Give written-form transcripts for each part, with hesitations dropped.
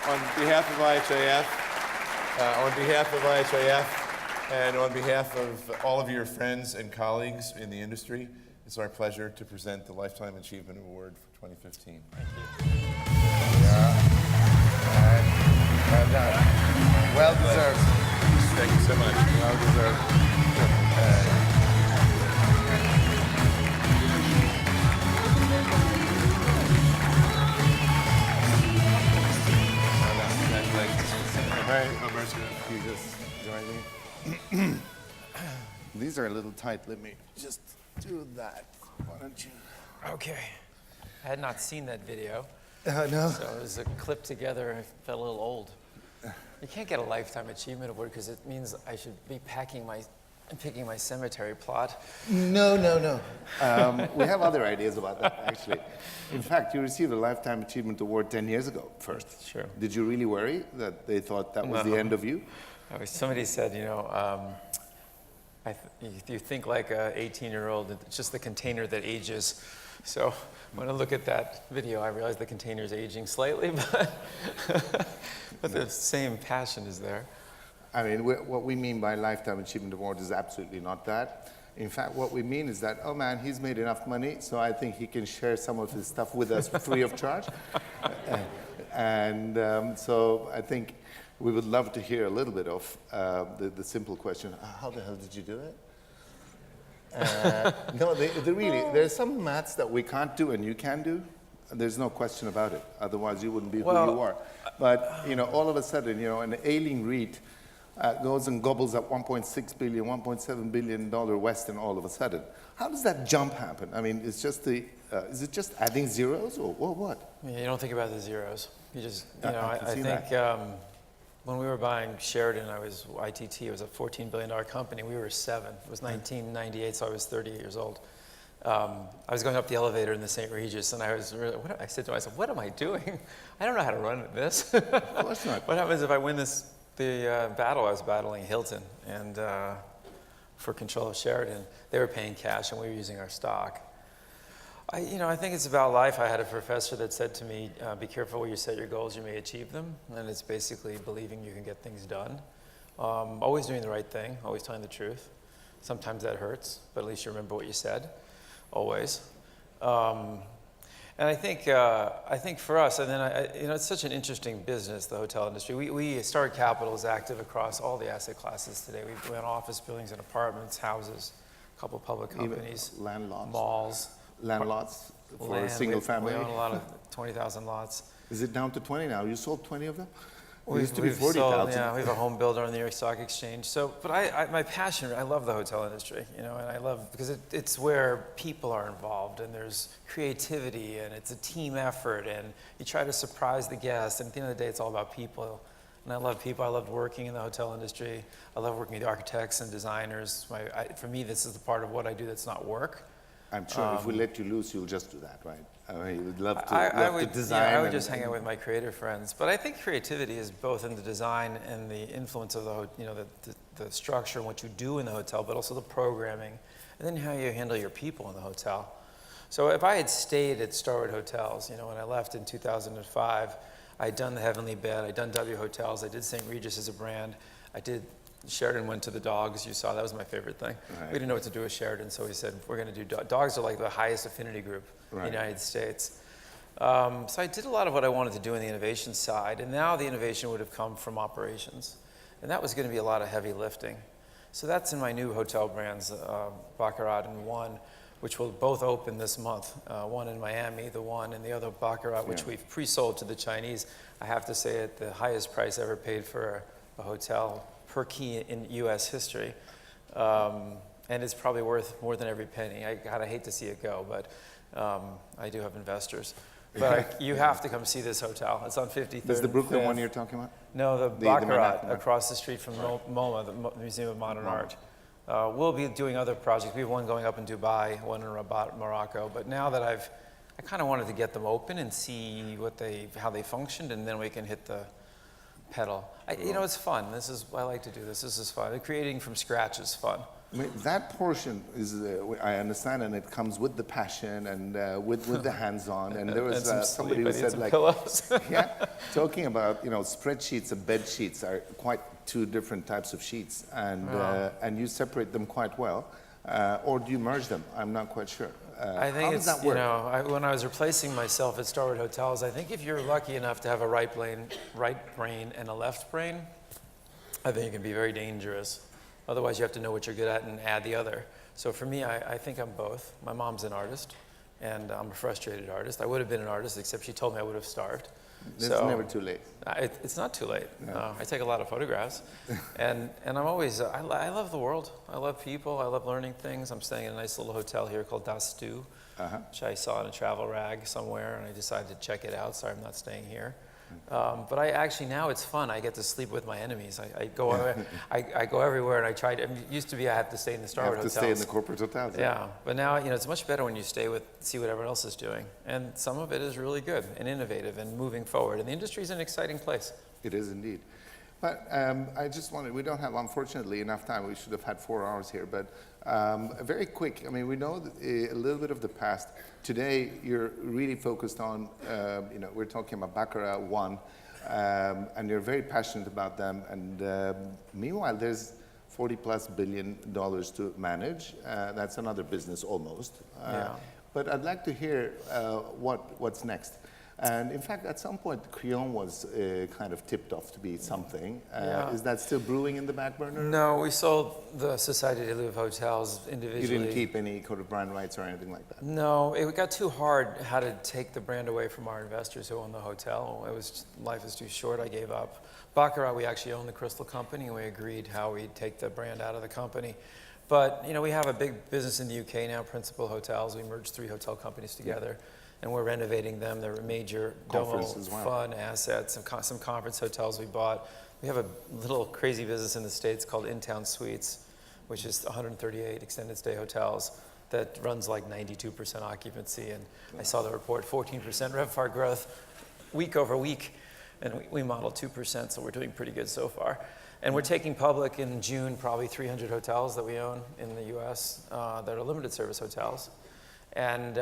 On behalf of IHIF, and on behalf of all of your friends and colleagues in the industry, it's our pleasure to present the Lifetime Achievement Award for 2015. Thank you. Well done. Well deserved. Thank you so much. Well deserved. You just join me. These are a little tight. Let me just do that. Why don't you? Okay. I had not seen that video. No. So it was a clip together. I felt a little old. You can't get a Lifetime Achievement Award because it means I should be picking my cemetery plot. No. We have other ideas about that, actually. In fact, you received a Lifetime Achievement Award 10 years ago, first. Sure. Did you really worry that they thought that was the end of you? Somebody said, you think like an 18-year-old, it's just the container that ages. So when I look at that video, I realize the container is aging slightly, but the same passion is there. I mean, what we mean by Lifetime Achievement Award is absolutely not that. In fact, what we mean is that, oh man, he's made enough money, so I think he can share some of his stuff with us free of charge. So I think we would love to hear a little bit of the simple question, how the hell did you do it? No, there's some maths that we can't do and you can do. There's no question about it. Otherwise, you wouldn't be who you are. But, all of a sudden, an ailing REIT goes and gobbles up $1.6 billion, $1.7 billion Western all of a sudden. How does that jump happen? I mean, it's just is it just adding zeros or what? Yeah, you don't think about the zeros. You just, I think when we were buying Sheridan, ITT, it was a $14 billion company. We were 7. It was 1998, so I was 38 years old. I was going up the elevator in the St. Regis, and I said to myself, what am I doing? I don't know how to run this. Of course not. What happens if I win the battle? I was battling Hilton and for control of Sheridan. They were paying cash, and we were using our stock. I think it's about life. I had a professor that said to me, be careful where you set your goals, you may achieve them. And it's basically believing you can get things done. Always doing the right thing, always telling the truth. Sometimes that hurts, but at least you remember what you said, always. And I think for us, and then it's such an interesting business, the hotel industry. We Starwood Capital is active across all the asset classes today. We own office buildings and apartments, houses, a couple of public companies, even land lots, malls. Land lots for a single family. We own a lot of 20,000 lots. Is it down to 20 now? You sold 20 of them? We used to be 40,000. Yeah, we have a home builder on the New York Stock Exchange. So, but my passion, I love the hotel industry, and I love, because it's where people are involved, and there's creativity, and it's a team effort, and you try to surprise the guests, and at the end of the day, it's all about people. And I love people. I loved working in the hotel industry. I love working with the architects and designers. For me, this is the part of what I do that's not work. I'm sure if we let you loose, you'll just do that, right? I mean, you would love to design. Yeah, I would just hang out with my creative friends. But I think creativity is both in the design and the influence of the structure and what you do in the hotel, but also the programming, and then how you handle your people in the hotel. So if I had stayed at Starwood Hotels, when I left in 2005, I'd done the Heavenly Bed, I'd done W Hotels, I did St. Regis as a brand, Sheridan went to the dogs. You saw that was my favorite thing. Right. We didn't know what to do with Sheridan, so we said, we're going to do dogs are like the highest affinity group in the United States. So I did a lot of what I wanted to do on the innovation side, and now the innovation would have come from operations. And that was going to be a lot of heavy lifting. So that's in my new hotel brands, Baccarat and One, which will both open this month. One in Miami, the One, and the other Baccarat, which we've pre-sold to the Chinese. I have to say at the highest price ever paid for a hotel per key in U.S. history. And it's probably worth more than every penny. I kind of hate to see it go, but I do have investors. But you have to come see this hotel. It's on 53rd. Is the Brooklyn one you're talking about? No, the Baccarat across the street from MoMA, the Museum of Modern Art. We'll be doing other projects. We have one going up in Dubai, one in Rabat, Morocco. But now that I kind of wanted to get them open and see how they functioned, and then we can hit the pedal. It's fun. I like to do this. This is fun. Creating from scratch is fun. I mean, that portion is, I understand, and it comes with the passion and with the hands-on. And there was some somebody sleep. who I need said, some like, pillows. yeah, talking about, you know, spreadsheets and bed sheets are quite two different types of sheets, and you separate them quite well. Or do you merge them? I'm not quite sure. I think how does it's, that work? you know, when I was replacing myself at Starwood Hotels, I think if you're lucky enough to have a right brain and a left brain, I think it can be very dangerous. Otherwise, you have to know what you're good at and add the other. So for me, I think I'm both. My mom's an artist, and I'm a frustrated artist. I would have been an artist, except she told me I would have starved. It's So, never too late. it's not too late. I take a lot of photographs, and I'm always, I love the world. I love people. I love learning things. I'm staying in a nice little hotel here called Das Stu, which I saw in a travel rag somewhere, and I decided to check it out. Sorry, I'm not staying here. But I actually, now it's fun. I get to sleep with my enemies. I go I go everywhere, and I try to. I mean, it used to be I have to stay in the You Starwood have to hotels. stay in the corporate hotels. Yeah, but now, you know, it's much better when you see what everyone else is doing. And some of it is really good and innovative and moving forward. And the industry is an exciting place. It is indeed. But I just wanted, we don't have, unfortunately, enough time. We should have had 4 hours here. But very quick, I mean, we know a little bit of the past. Today, you're really focused on, you know, we're talking about Baccarat 1, and you're very passionate about them. And meanwhile, there's $40+ billion to manage. That's another business almost. Yeah. But I'd like to hear what's next. And in fact, at some point, Crillon was kind of tipped off to be something. Yeah. Is that still brewing in the back burner? No, we sold the Société de Louvre hotels individually. You didn't keep any kind of brand rights or anything like that? No, it got too hard how to take the brand away from our investors who own the hotel. Life is too short, I gave up. Baccarat, we actually own the Crystal Company, and we agreed how we'd take the brand out of the company. But, you know, we have a big business in the UK now, Principal Hotels. We merged 3 hotel companies together, and we're renovating them. They're major Domo Conference as well. fun assets, some conference hotels we bought. We have a little crazy business in the States called In-Town Suites, which is 138 extended stay hotels that runs like 92% occupancy. And I saw the report, 14% RevPAR growth week over week. And we modeled 2%, so we're doing pretty good so far. And we're taking public in June probably 300 hotels that we own in the US that are limited service hotels. And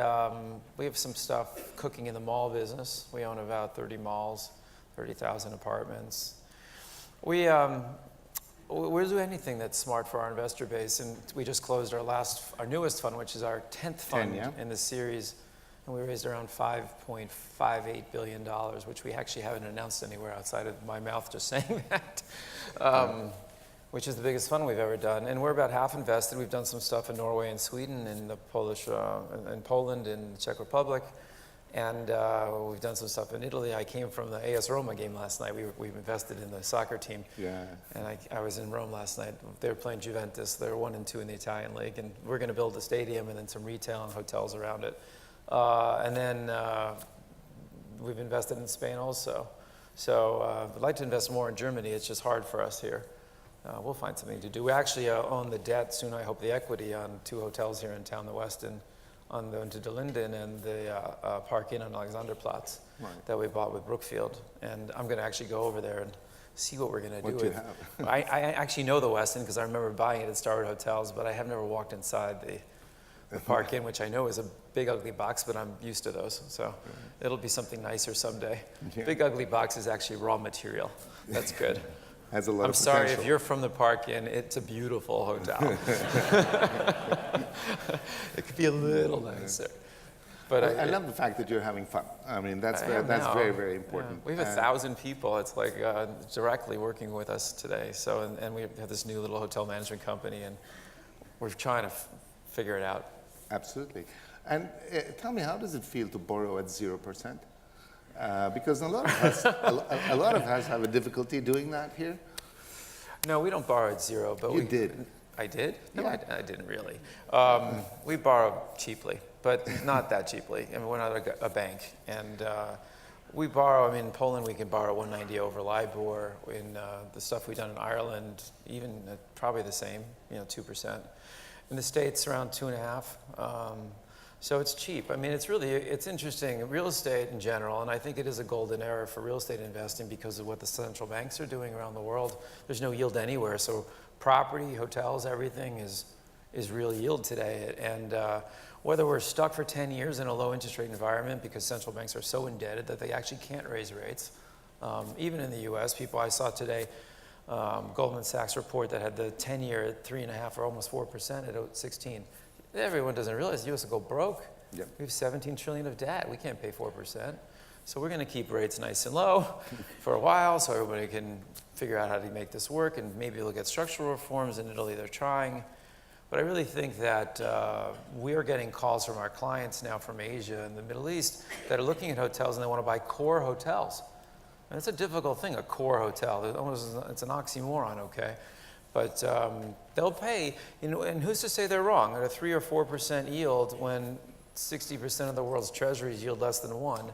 we have some stuff cooking in the mall business. We own about 30 malls, 30,000 apartments. We'll do anything that's smart for our investor base. And we just closed our newest fund, which is our 10th fund in the series. And we raised around $5.58 billion, which we actually haven't announced anywhere outside of my mouth just saying that, which is the biggest fund we've ever done. And we're about half invested. We've done some stuff in Norway and Sweden, and in Poland, and the Czech Republic. And we've done some stuff in Italy. I came from the AS Roma game last night. We've invested in the soccer team. Yeah. And I was in Rome last night. They were playing Juventus. They're 1-2 in the Italian league. And we're going to build a stadium and then some retail and hotels around it. And then we've invested in Spain also. So I'd like to invest more in Germany. It's just hard for us here. We'll find something to do. We actually own the debt, soon I hope the equity, on 2 hotels here in town, the Westin on the De Linden and the Park Inn on Alexanderplatz that we bought with Brookfield. And I'm going to actually go over there and see what we're going to do. What do you have? I actually know the Westin because I remember buying it at Starwood Hotels, but I have never walked inside the Park Inn, which I know is a big ugly box, but I'm used to those. So it'll be something nicer someday. Yeah. Big ugly box is actually raw material. That's good. Has a lot I'm of sorry potential. if you're from the Park Inn, it's a beautiful hotel. It could be a little nicer. But I love the fact that you're having fun. I mean, that's very, very important. Yeah. We have 1,000 people. It's like directly working with us today. So, and we have this new little hotel management company, and we're trying to figure it out. Absolutely. And tell me, how does it feel to borrow at 0%? Because a lot of us, a lot of us have a difficulty doing that here. No, we don't borrow at 0, but You did. I did? No, Yeah. I didn't really. We borrow cheaply, but not that cheaply. I mean, we're not a bank. And we borrow, I mean, in Poland, we can borrow 190 over LIBOR. In the stuff we've done in Ireland, even probably the same, 2%. In the States, around 2.5%. So it's cheap. I mean, it's interesting. Real estate in general, and I think it is a golden era for real estate investing because of what the central banks are doing around the world. There's no yield anywhere. So property, hotels, everything is is real yield today. And whether we're stuck for 10 years in a low interest rate environment because central banks are so indebted that they actually can't raise rates. Even in the US, I saw today, Goldman Sachs report that had the 10-year at 3.5 or almost 4% at 16. Everyone doesn't realize the US will go broke. Yep. We have 17 trillion of debt. We can't pay 4%. So we're going to keep rates nice and low for a while so everybody can figure out how to make this work, and maybe look at structural reforms. In Italy, they're trying. But I really think that we are getting calls from our clients now from Asia and the Middle East that are looking at hotels and they want to buy core hotels. And it's a difficult thing, a core hotel. It's an oxymoron, okay? But they'll pay, and who's to say they're wrong? At a 3 or 4% yield when 60% of the world's treasuries yield less than 1,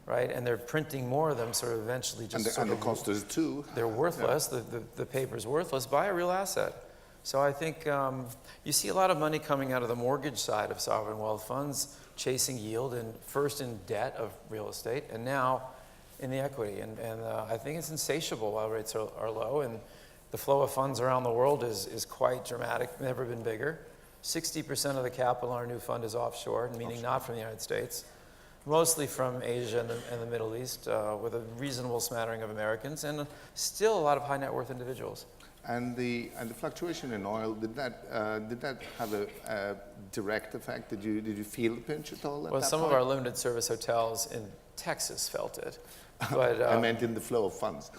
right? And they're printing more of them, sort of eventually just And the cost is 2. they're worthless. Yeah. The paper's worthless. Buy a real asset. So I think you see a lot of money coming out of the mortgage side of sovereign wealth funds, chasing yield, and first in debt of real estate, and now in the equity. And I think it's insatiable while rates are low, and the flow of funds around the world is quite dramatic, never been bigger. 60% of the capital in our new fund is offshore, meaning not from the United States, mostly from Asia and the Middle East, with a reasonable smattering of Americans, and still a lot of high net worth individuals. And the fluctuation in oil, did that have a direct effect? Did you feel the pinch at all at Well, that some point? of our limited service hotels in Texas felt it. But I meant in the flow of funds.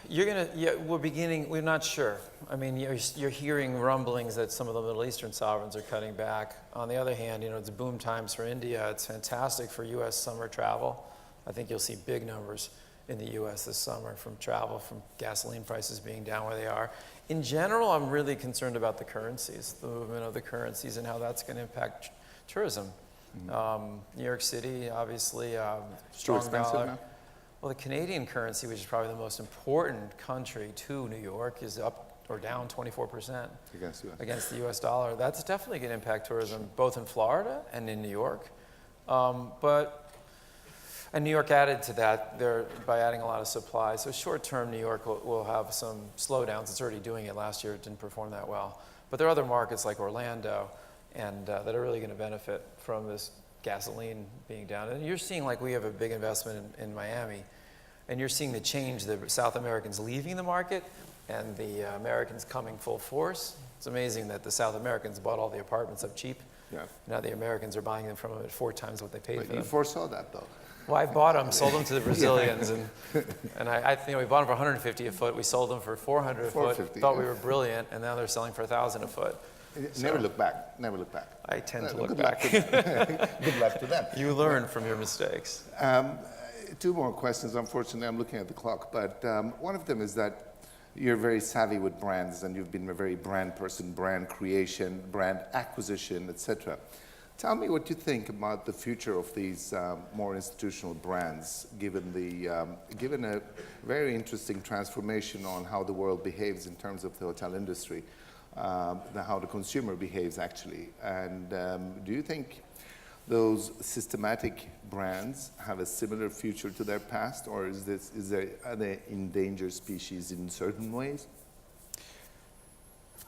we're not sure. I mean, you're hearing rumblings that some of the Middle Eastern sovereigns are cutting back. On the other hand, it's boom times for India. It's fantastic for U.S. summer travel. I think you'll see big numbers in the U.S. this summer from travel, from gasoline prices being down where they are. In general, I'm really concerned about the currencies, the movement of the currencies, and how that's going to impact tourism. New York City, obviously, strong expensive dollar. now? Well, the Canadian currency, which is probably the most important country to New York, is up or down 24% against the U.S. dollar. That's definitely going to impact tourism, both in Florida and in New York. And New York added to that by adding a lot of supply. So short-term, New York will have some slowdowns. It's already doing it. Last year, it didn't perform that well. But there are other markets like Orlando and that are really going to benefit from this gasoline being down. And you're seeing, like, we have a big investment in Miami, and you're seeing the change, the South Americans leaving the market and the Americans coming full force. It's amazing that the South Americans bought all the apartments up cheap. Yeah. Now the Americans are buying them from them at 4 times what they paid for them. You foresaw that, though. Well, I bought them, sold them to the Brazilians, and I we bought them for 150 a foot. We sold them for 400 a foot. Thought we were brilliant, and now they're selling for 1,000 a foot. Never look back. Never look back. I tend to Good look luck back. Good luck to them. You learn from your mistakes. 2 more questions. Unfortunately, I'm looking at the clock, but one of them is that you're very savvy with brands, and you've been a very brand person, brand creation, brand acquisition, etc. Tell me what you think about the future of these more institutional brands, given a very interesting transformation on how the world behaves in terms of the hotel industry, how the consumer behaves actually. And do you think those systematic brands have a similar future to their past, or are they endangered species in certain ways?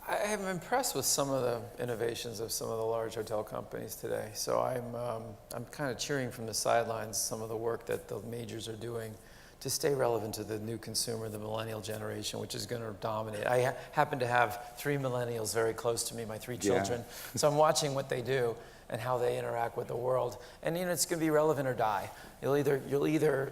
I am impressed with some of the innovations of some of the large hotel companies today. So I'm kind of cheering from the sidelines some of the work that the majors are doing to stay relevant to the new consumer, the millennial generation, which is going to dominate. I happen to have 3 millennials very close to me, my 3 children. Yeah. So I'm watching what they do and how they interact with the world. And it's going to be relevant or die. You'll either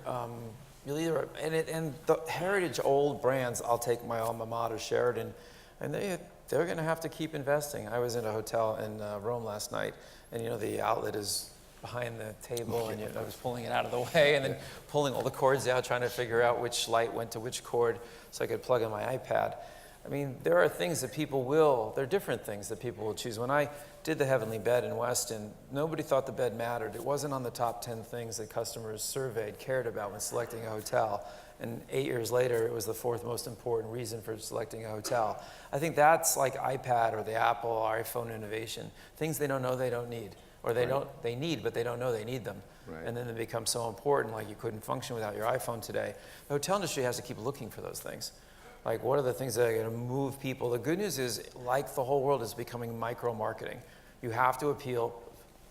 and the heritage old brands. I'll take my alma mater, Sheraton, and they're going to have to keep investing. I was in a hotel in Rome last night, and the outlet is behind the table, and I was pulling it out of the way, and then pulling all the cords out, trying to figure out which light went to which cord so I could plug in my iPad. I mean, there are things that there are different things that people will choose. When I did the Heavenly Bed in Weston, nobody thought the bed mattered. It wasn't on the top 10 things that customers surveyed cared about when selecting a hotel. And 8 years later, it was the 4th most important reason for selecting a hotel. I think that's like iPad or the Apple or iPhone innovation. Things they don't know they don't need. Or they need, but they don't know they need them. Right. And then they become so important, like you couldn't function without your iPhone today. The hotel industry has to keep looking for those things. Like, what are the things that are going to move people? The good news is, like the whole world is becoming micro-marketing. You have to appeal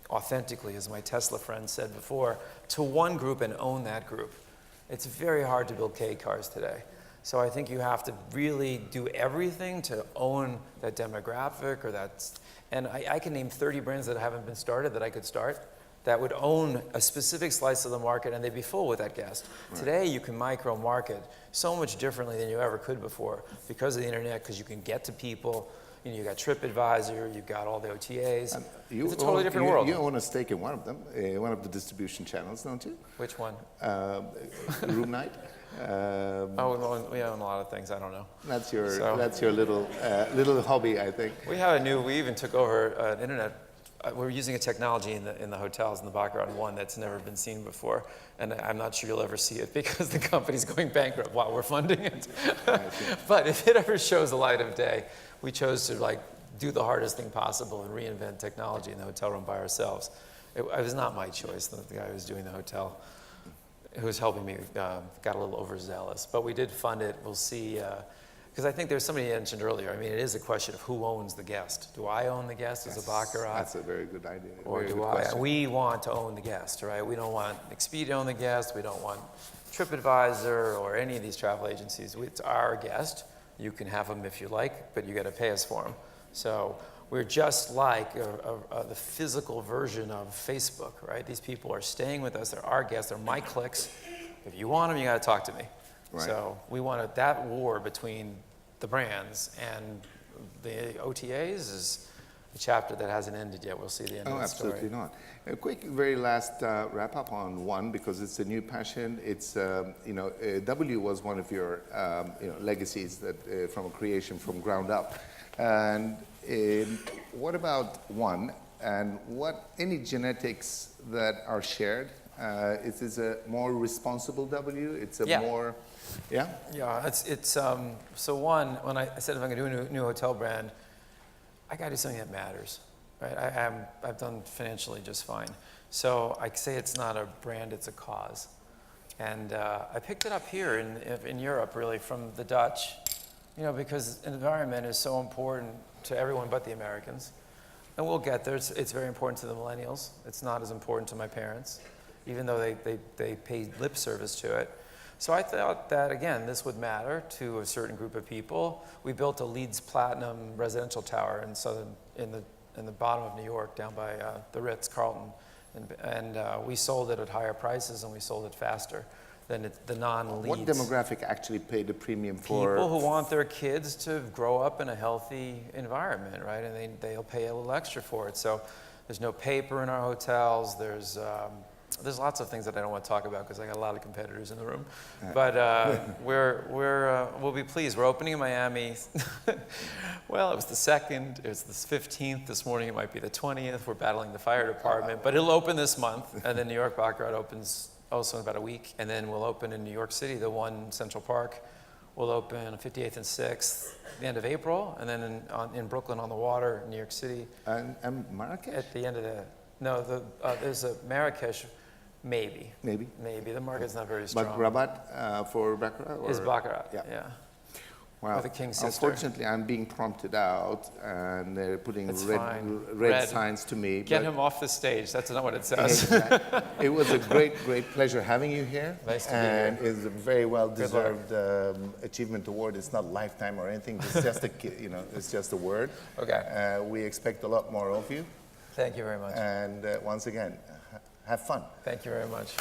authentically, as my Tesla friend said before, to one group and own that group. It's very hard to build K cars today. So I think you have to really do everything to own that demographic or that. And I can name 30 brands that haven't been started that I could start that would own a specific slice of the market, and they'd be full with that guest. Right. Today, you can micro-market so much differently than you ever could before because of the internet, because you can get to people. You know, you got TripAdvisor, you've got all the OTAs. It's a totally different world. You own a stake in one of them, one of the distribution channels, don't you? Which one? Room Night. We own a lot of things. I don't know. That's your little hobby, I think. We even took over an internet. We're using a technology in the hotels in the Baccarat one that's never been seen before, and I'm not sure you'll ever see it because the company's going bankrupt while we're funding it. But if it ever shows the light of day, we chose to do the hardest thing possible and reinvent technology in the hotel room by ourselves. It was not my choice. The guy who was doing the hotel, who was helping me, got a little overzealous. But we did fund it. We'll see. Because I think there's somebody mentioned earlier, I mean, it is a question of who owns the guest. Do I own the guest as a Baccarat? That's a very good idea. Or do I? We want to own the guest, right? We don't want Expedia to own the guest. We don't want TripAdvisor or any of these travel agencies. It's our guest. You can have them if you like, but you got to pay us for them. So we're just like the physical version of Facebook, right? These people are staying with us. They're our guests. They're my clicks. If you want them, you got to talk to me. Right. So we wanted that war between the brands and the OTAs is a chapter that hasn't ended yet. We'll see the end of the story. Absolutely not. A quick, very last wrap up on one, because it's a new passion. It's W was one of your legacies that from a creation from ground up. And what about one? And what any genetics that are shared? Is this a more responsible W? It's a more. Yeah? Yeah, it's so one, when I said if I'm going to do a new hotel brand, I got to do something that matters, right? I've done financially just fine. So I say it's not a brand, it's a cause. And I picked it up here in Europe, really, from the Dutch, because environment is so important to everyone but the Americans. And we'll get there. It's very important to the millennials. It's not as important to my parents, even though they pay lip service to it. So I thought that, again, this would matter to a certain group of people. We built a Leeds Platinum residential tower in the bottom of New York, down by the Ritz-Carlton. And we sold it at higher prices, and we sold it faster than the non-Leeds. What demographic actually paid the premium for? People who want their kids to grow up in a healthy environment, right? And they'll pay a little extra for it. So there's no paper in our hotels. There's lots of things that I don't want to talk about because I got a lot of competitors in the room. But we'll be pleased. We're opening in Miami. Well, it was the 2nd. It was the 15th. This morning it might be the 20th. We're battling the fire department. But it'll open this month. And then New York Baccarat opens also in about a week. And then we'll open in New York City, the one Central Park. We'll open on 58th and 6th, the end of April. And then in Brooklyn on the water, New York City. And Marrakesh? At the end of there's a Marrakesh. Maybe. The market's not very strong. But Rabat for Baccarat? Is Baccarat, yeah. Wow. With the King's sister. Unfortunately, I'm being prompted out, and they're putting red signs to me. Get him off the stage. That's not what it says. Exactly. It was a great pleasure having you here. Nice to be and here. It's a very well-deserved achievement award. It's not lifetime or anything. It's just it's just a word. Okay. We expect a lot more of you. Thank you very much. And once again, have fun. Thank you very much.